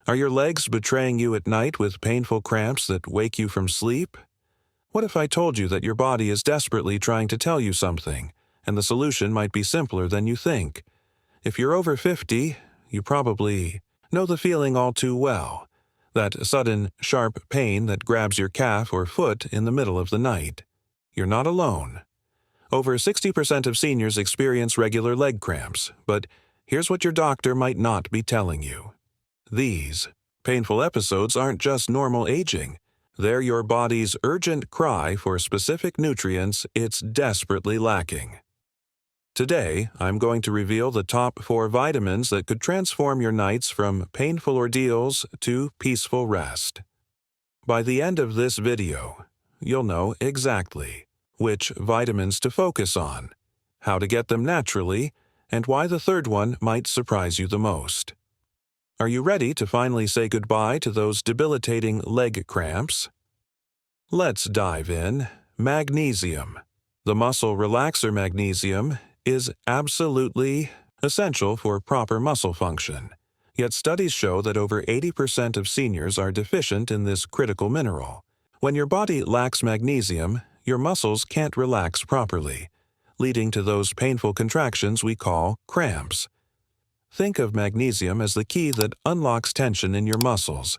Are your legs betraying you at night with painful cramps that wake you from sleep? What if I told you that your body is desperately trying to tell you something, and the solution might be simpler than you think? If you're over 50, you probably know the feeling all too well. That sudden, sharp pain that grabs your calf or foot in the middle of the night. You're not alone. Over 60% of seniors experience regular leg cramps, but here's what your doctor might not be telling you. These painful episodes aren't just normal aging. They're your body's urgent cry for specific nutrients it's desperately lacking. Today, I'm going to reveal the top 4 vitamins that could transform your nights from painful ordeals to peaceful rest. By the end of this video, you'll know exactly which vitamins to focus on, how to get them naturally, and why the third one might surprise you the most. Are you ready to finally say goodbye to those debilitating leg cramps? Let's dive in. Magnesium. The muscle relaxer magnesium is absolutely essential for proper muscle function. Yet studies show that over 80% of seniors are deficient in this critical mineral. When your body lacks magnesium, your muscles can't relax properly, leading to those painful contractions we call cramps. Think of magnesium as the key that unlocks tension in your muscles.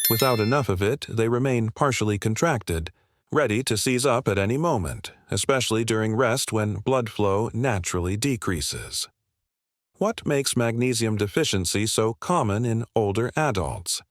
Without enough of it, they remain partially contracted, ready to seize up at any moment, especially during rest when blood flow naturally decreases. What makes magnesium deficiency so common in older adults?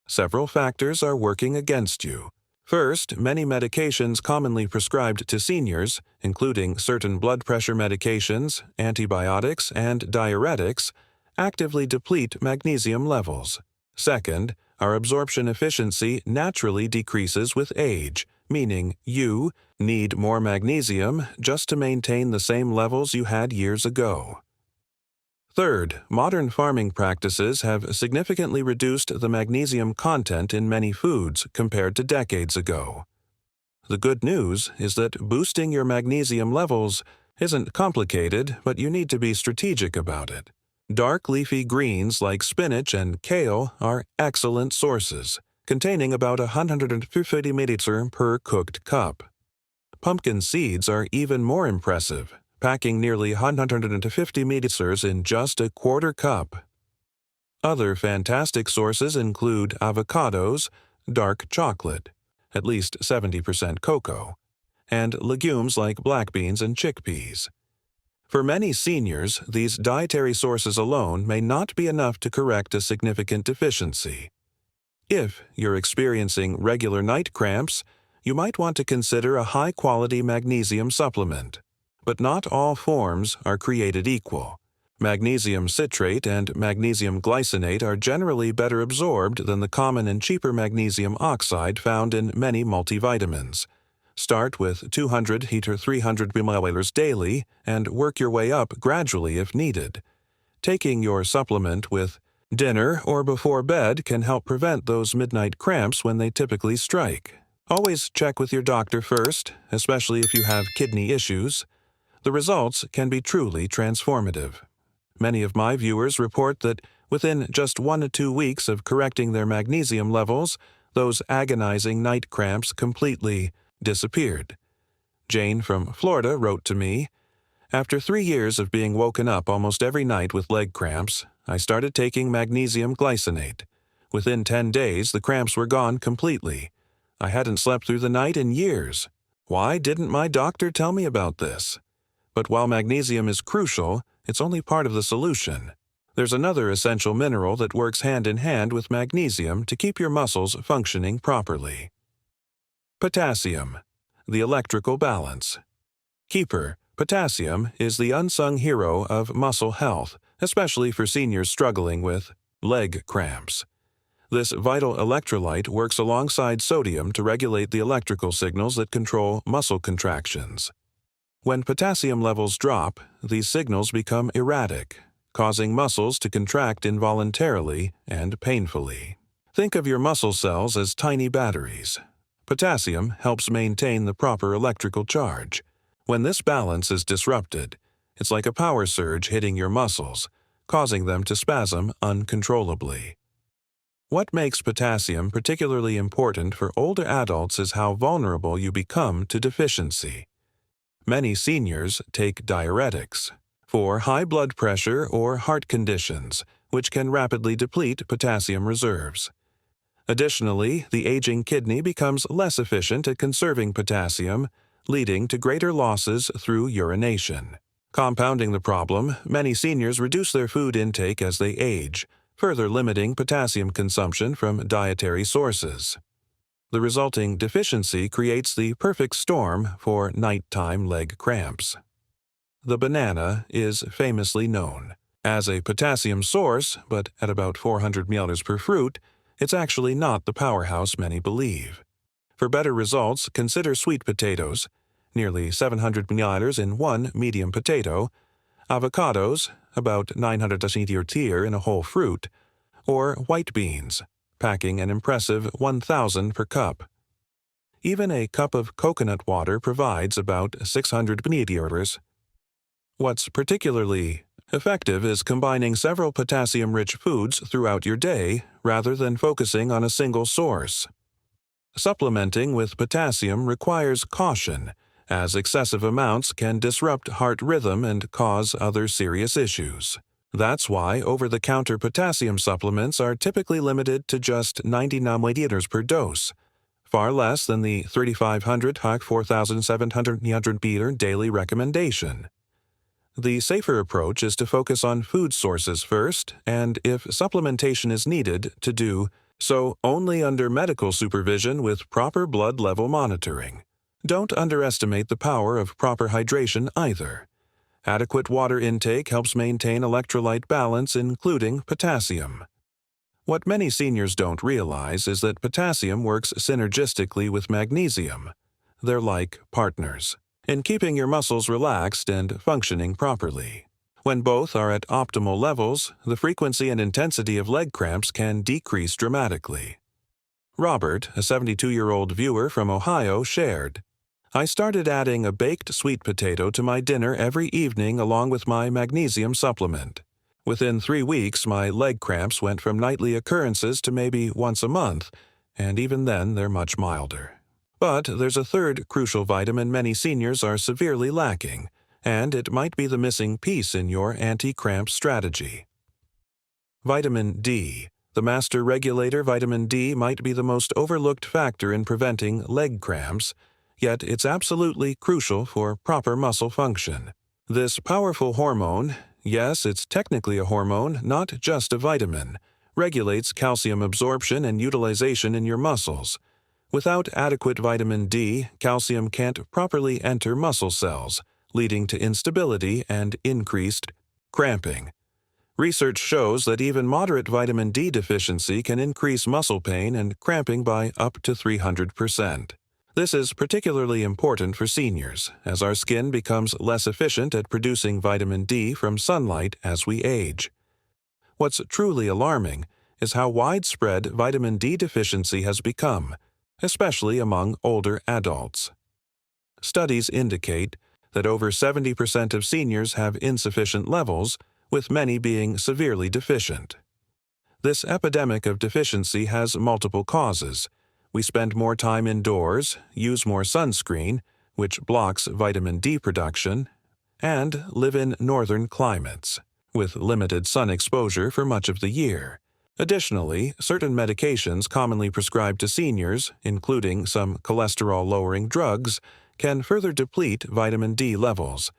Several factors are working against you. First, many medications commonly prescribed to seniors, including certain blood pressure medications, antibiotics, and diuretics, actively deplete magnesium levels. Second, our absorption efficiency naturally decreases with age, meaning you need more magnesium just to maintain the same levels you had years ago. Third, modern farming practices have significantly reduced the magnesium content in many foods compared to decades ago. The good news is that boosting your magnesium levels isn't complicated, but you need to be strategic about it. Dark leafy greens like spinach and kale are excellent sources, containing about 150 ml per cooked cup. Pumpkin seeds are even more impressive, packing nearly 150 ml in just a quarter cup. Other fantastic sources include avocados, dark chocolate, at least 70% cocoa, and legumes like black beans and chickpeas. For many seniors, these dietary sources alone may not be enough to correct a significant deficiency. If you're experiencing regular night cramps, you might want to consider a high-quality magnesium supplement. But not all forms are created equal. Magnesium citrate and magnesium glycinate are generally better absorbed than the common and cheaper magnesium oxide found in many multivitamins. Start with 200 to 300 ml daily and work your way up gradually if needed. Taking your supplement with dinner or before bed can help prevent those midnight cramps when they typically strike. Always check with your doctor first, especially if you have kidney issues. The results can be truly transformative. Many of my viewers report that within just 1 to 2 weeks of correcting their magnesium levels, those agonizing night cramps completely disappeared. Jane from Florida wrote to me, "After 3 years of being woken up almost every night with leg cramps, I started taking magnesium glycinate. Within 10 days, the cramps were gone completely. I hadn't slept through the night in years. Why didn't my doctor tell me about this?" But while magnesium is crucial, it's only part of the solution. There's another essential mineral that works hand in hand with magnesium to keep your muscles functioning properly. Potassium, the electrical balance. Keeper, potassium is the unsung hero of muscle health, especially for seniors struggling with leg cramps. This vital electrolyte works alongside sodium to regulate the electrical signals that control muscle contractions. When potassium levels drop, these signals become erratic, causing muscles to contract involuntarily and painfully. Think of your muscle cells as tiny batteries. Potassium helps maintain the proper electrical charge. When this balance is disrupted, it's like a power surge hitting your muscles, causing them to spasm uncontrollably. What makes potassium particularly important for older adults is how vulnerable you become to deficiency. Many seniors take diuretics for high blood pressure or heart conditions, which can rapidly deplete potassium reserves. Additionally, the aging kidney becomes less efficient at conserving potassium, leading to greater losses through urination. Compounding the problem, many seniors reduce their food intake as they age, further limiting potassium consumption from dietary sources. The resulting deficiency creates the perfect storm for nighttime leg cramps. The banana is famously known as a potassium source, but at about 400 ml per fruit, it's actually not the powerhouse many believe. For better results, consider sweet potatoes, nearly 700 ml in one medium potato, avocados, about 900 ml in a whole fruit, or white beans, packing an impressive 1,000 per cup. Even a cup of coconut water provides about 600 ml. What's particularly effective is combining several potassium-rich foods throughout your day rather than focusing on a single source. Supplementing with potassium requires caution, as excessive amounts can disrupt heart rhythm and cause other serious issues. That's why over-the-counter potassium supplements are typically limited to just 90 nanometers per dose, far less than the 3,500-4,700 ml daily recommendation. The safer approach is to focus on food sources first, and if supplementation is needed, to do so only under medical supervision with proper blood level monitoring. Don't underestimate the power of proper hydration either. Adequate water intake helps maintain electrolyte balance, including potassium. What many seniors don't realize is that potassium works synergistically with magnesium. They're like partners in keeping your muscles relaxed and functioning properly. When both are at optimal levels, the frequency and intensity of leg cramps can decrease dramatically. Robert, a 72-year-old viewer from Ohio, shared, "I started adding a baked sweet potato to my dinner every evening along with my magnesium supplement. Within 3 weeks, my leg cramps went from nightly occurrences to maybe once a month, and even then they're much milder." But there's a third crucial vitamin many seniors are severely lacking, and it might be the missing piece in your anti-cramp strategy. Vitamin D. The master regulator vitamin D might be the most overlooked factor in preventing leg cramps, yet it's absolutely crucial for proper muscle function. This powerful hormone, yes, it's technically a hormone, not just a vitamin, regulates calcium absorption and utilization in your muscles. Without adequate vitamin D, calcium can't properly enter muscle cells, leading to instability and increased cramping. Research shows that even moderate vitamin D deficiency can increase muscle pain and cramping by up to 300%. This is particularly important for seniors, as our skin becomes less efficient at producing vitamin D from sunlight as we age. What's truly alarming is how widespread vitamin D deficiency has become, especially among older adults. Studies indicate that over 70% of seniors have insufficient levels, with many being severely deficient. This epidemic of deficiency has multiple causes. We spend more time indoors, use more sunscreen, which blocks vitamin D production, and live in northern climates, with limited sun exposure for much of the year. Additionally, certain medications commonly prescribed to seniors, including some cholesterol-lowering drugs, can further deplete vitamin D levels.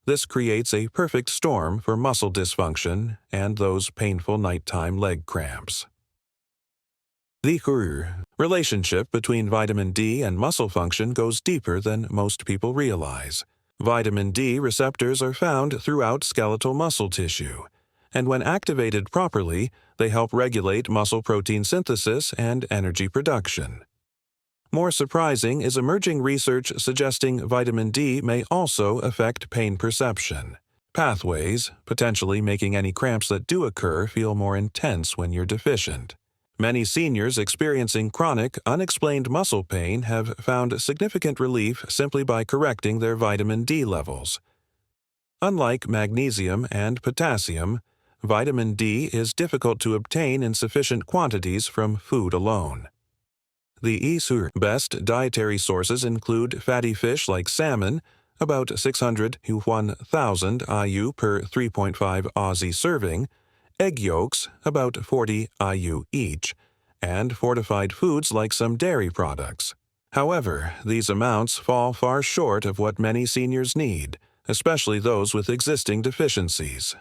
This creates a perfect storm for muscle dysfunction and those painful nighttime leg cramps. The relationship between vitamin D and muscle function goes deeper than most people realize. Vitamin D receptors are found throughout skeletal muscle tissue, and when activated properly, they help regulate muscle protein synthesis and energy production. More surprising is emerging research suggesting vitamin D may also affect pain perception pathways, potentially making any cramps that do occur feel more intense when you're deficient. Many seniors experiencing chronic, unexplained muscle pain have found significant relief simply by correcting their vitamin D levels. Unlike magnesium and potassium, Vitamin D is difficult to obtain in sufficient quantities from food alone. The best dietary sources include fatty fish like salmon, about 600 to 1,000 IU per 3.5 Aussie serving, egg yolks, about 40 IU each, and fortified foods like some dairy products. However, these amounts fall far short of what many seniors need, especially those with existing deficiencies.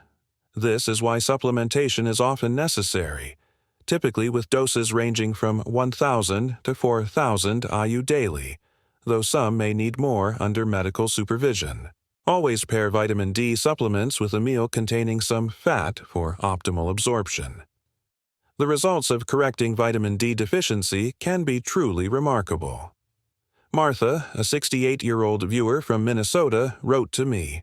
This is why supplementation is often necessary, typically with doses ranging from 1,000 to 4,000 IU daily, though some may need more under medical supervision. Always pair vitamin D supplements with a meal containing some fat for optimal absorption. The results of correcting vitamin D deficiency can be truly remarkable. Martha, a 68-year-old viewer from Minnesota, wrote to me,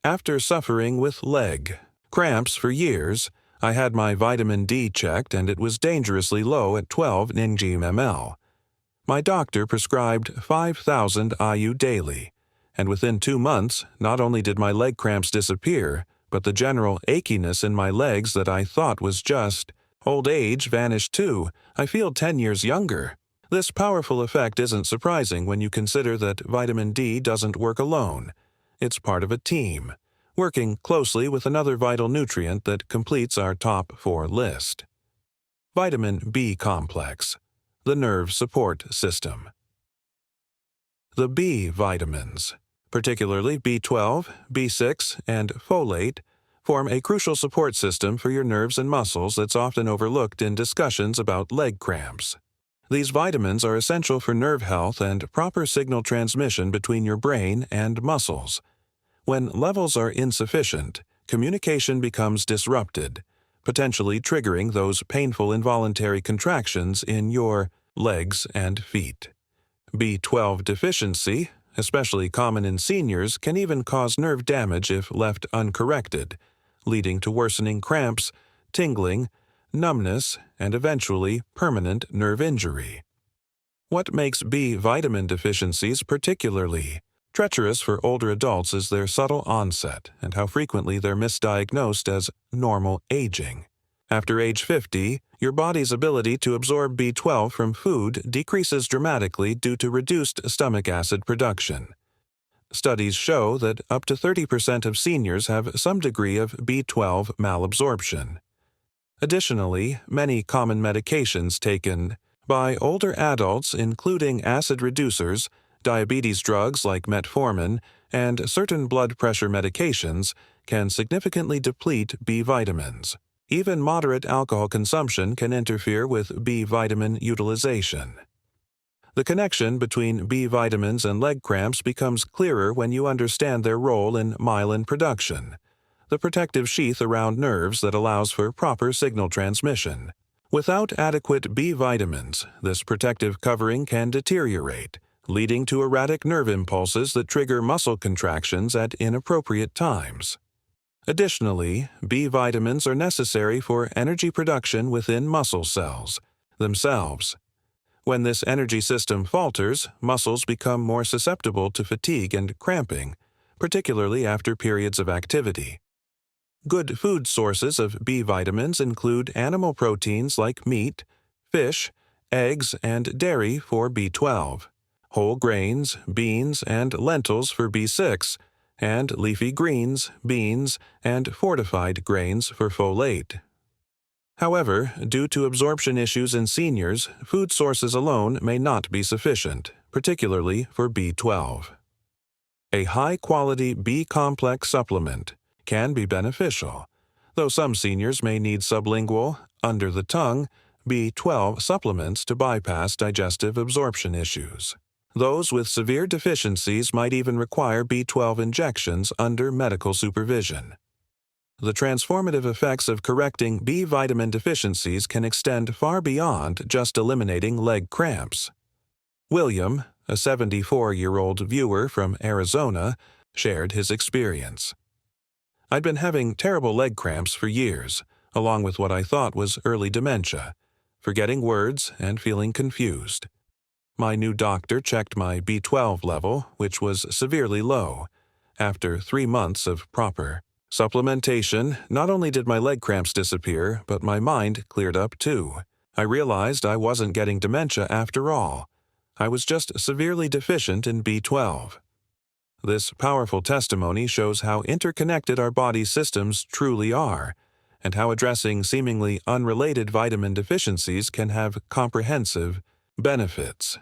"After suffering with leg cramps for years, I had my vitamin D checked and it was dangerously low at 12 ng/ml. My doctor prescribed 5,000 IU daily, and within 2 months, not only did my leg cramps disappear, but the general achiness in my legs that I thought was just old age vanished too. I feel 10 years younger." This powerful effect isn't surprising when you consider that vitamin D doesn't work alone. It's part of a team, working closely with another vital nutrient that completes our top 4 list. Vitamin B complex, the nerve support system. The B vitamins, particularly B12, B6, and folate, form a crucial support system for your nerves and muscles that's often overlooked in discussions about leg cramps. These vitamins are essential for nerve health and proper signal transmission between your brain and muscles. When levels are insufficient, communication becomes disrupted, potentially triggering those painful involuntary contractions in your legs and feet. B12 deficiency, especially common in seniors, can even cause nerve damage if left uncorrected, leading to worsening cramps, tingling, numbness, and eventually permanent nerve injury. What makes B vitamin deficiencies particularly treacherous for older adults is their subtle onset and how frequently they're misdiagnosed as normal aging. After age 50, your body's ability to absorb B12 from food decreases dramatically due to reduced stomach acid production. Studies show that up to 30% of seniors have some degree of B12 malabsorption. Additionally, many common medications taken by older adults, including acid reducers, diabetes drugs like metformin, and certain blood pressure medications, can significantly deplete B vitamins. Even moderate alcohol consumption can interfere with B vitamin utilization. The connection between B vitamins and leg cramps becomes clearer when you understand their role in myelin production, the protective sheath around nerves that allows for proper signal transmission. Without adequate B vitamins, this protective covering can deteriorate, leading to erratic nerve impulses that trigger muscle contractions at inappropriate times. Additionally, B vitamins are necessary for energy production within muscle cells themselves. When this energy system falters, muscles become more susceptible to fatigue and cramping, particularly after periods of activity. Good food sources of B vitamins include animal proteins like meat, fish, eggs, and dairy for B12, whole grains, beans, and lentils for B6, and leafy greens, beans, and fortified grains for folate. However, due to absorption issues in seniors, food sources alone may not be sufficient, particularly for B12. A high-quality B-complex supplement can be beneficial, though some seniors may need sublingual, under-the-tongue, B12 supplements to bypass digestive absorption issues. Those with severe deficiencies might even require B12 injections under medical supervision. The transformative effects of correcting B vitamin deficiencies can extend far beyond just eliminating leg cramps. William, a 74-year-old viewer from Arizona, shared his experience. "I'd been having terrible leg cramps for years, along with what I thought was early dementia, forgetting words and feeling confused. My new doctor checked my B12 level, which was severely low, after 3 months of proper Supplementation, not only did my leg cramps disappear, but my mind cleared up too. I realized I wasn't getting dementia after all. I was just severely deficient in B12. This powerful testimony shows how interconnected our body's systems truly are, and how addressing seemingly unrelated vitamin deficiencies can have comprehensive benefits.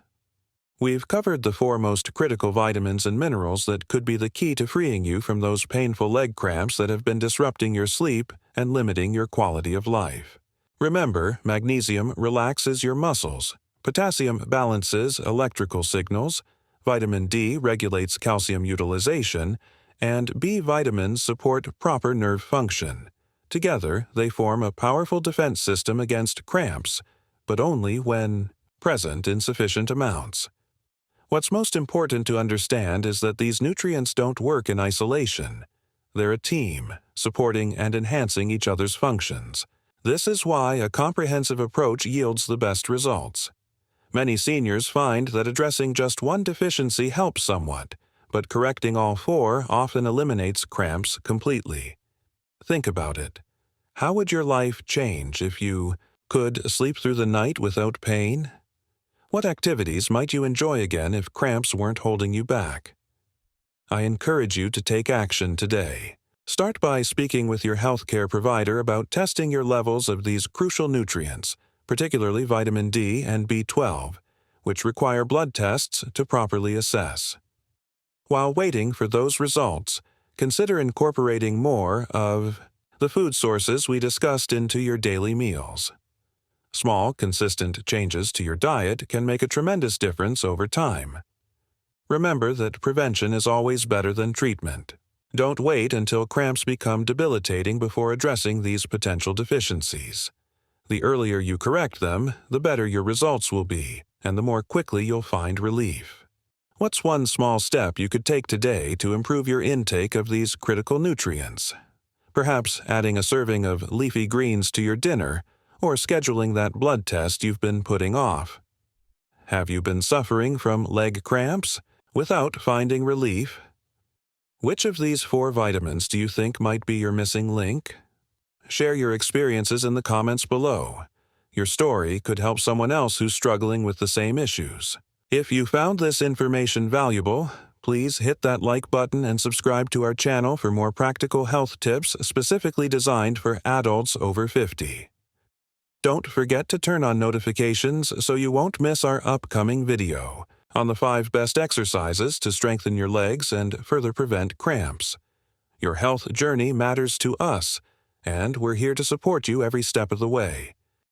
We've covered the 4 most critical vitamins and minerals that could be the key to freeing you from those painful leg cramps that have been disrupting your sleep and limiting your quality of life. Remember, magnesium relaxes your muscles, potassium balances electrical signals, vitamin D regulates calcium utilization, and B vitamins support proper nerve function. Together, they form a powerful defense system against cramps, but only when present in sufficient amounts. What's most important to understand is that these nutrients don't work in isolation. They're a team, supporting and enhancing each other's functions. This is why a comprehensive approach yields the best results. Many seniors find that addressing just one deficiency helps somewhat, but correcting all 4 often eliminates cramps completely. Think about it. How would your life change if you could sleep through the night without pain? What activities might you enjoy again if cramps weren't holding you back? I encourage you to take action today. Start by speaking with your healthcare provider about testing your levels of these crucial nutrients, particularly vitamin D and B12, which require blood tests to properly assess. While waiting for those results, consider incorporating more of the food sources we discussed into your daily meals. Small, consistent changes to your diet can make a tremendous difference over time. Remember that prevention is always better than treatment. Don't wait until cramps become debilitating before addressing these potential deficiencies. The earlier you correct them, the better your results will be, and the more quickly you'll find relief. What's one small step you could take today to improve your intake of these critical nutrients? Perhaps adding a serving of leafy greens to your dinner, or scheduling that blood test you've been putting off. Have you been suffering from leg cramps without finding relief? Which of these 4 vitamins do you think might be your missing link? Share your experiences in the comments below. Your story could help someone else who's struggling with the same issues. If you found this information valuable, please hit that like button and subscribe to our channel for more practical health tips specifically designed for adults over 50. Don't forget to turn on notifications so you won't miss our upcoming video on the 5 best exercises to strengthen your legs and further prevent cramps. Your health journey matters to us, and we're here to support you every step of the way.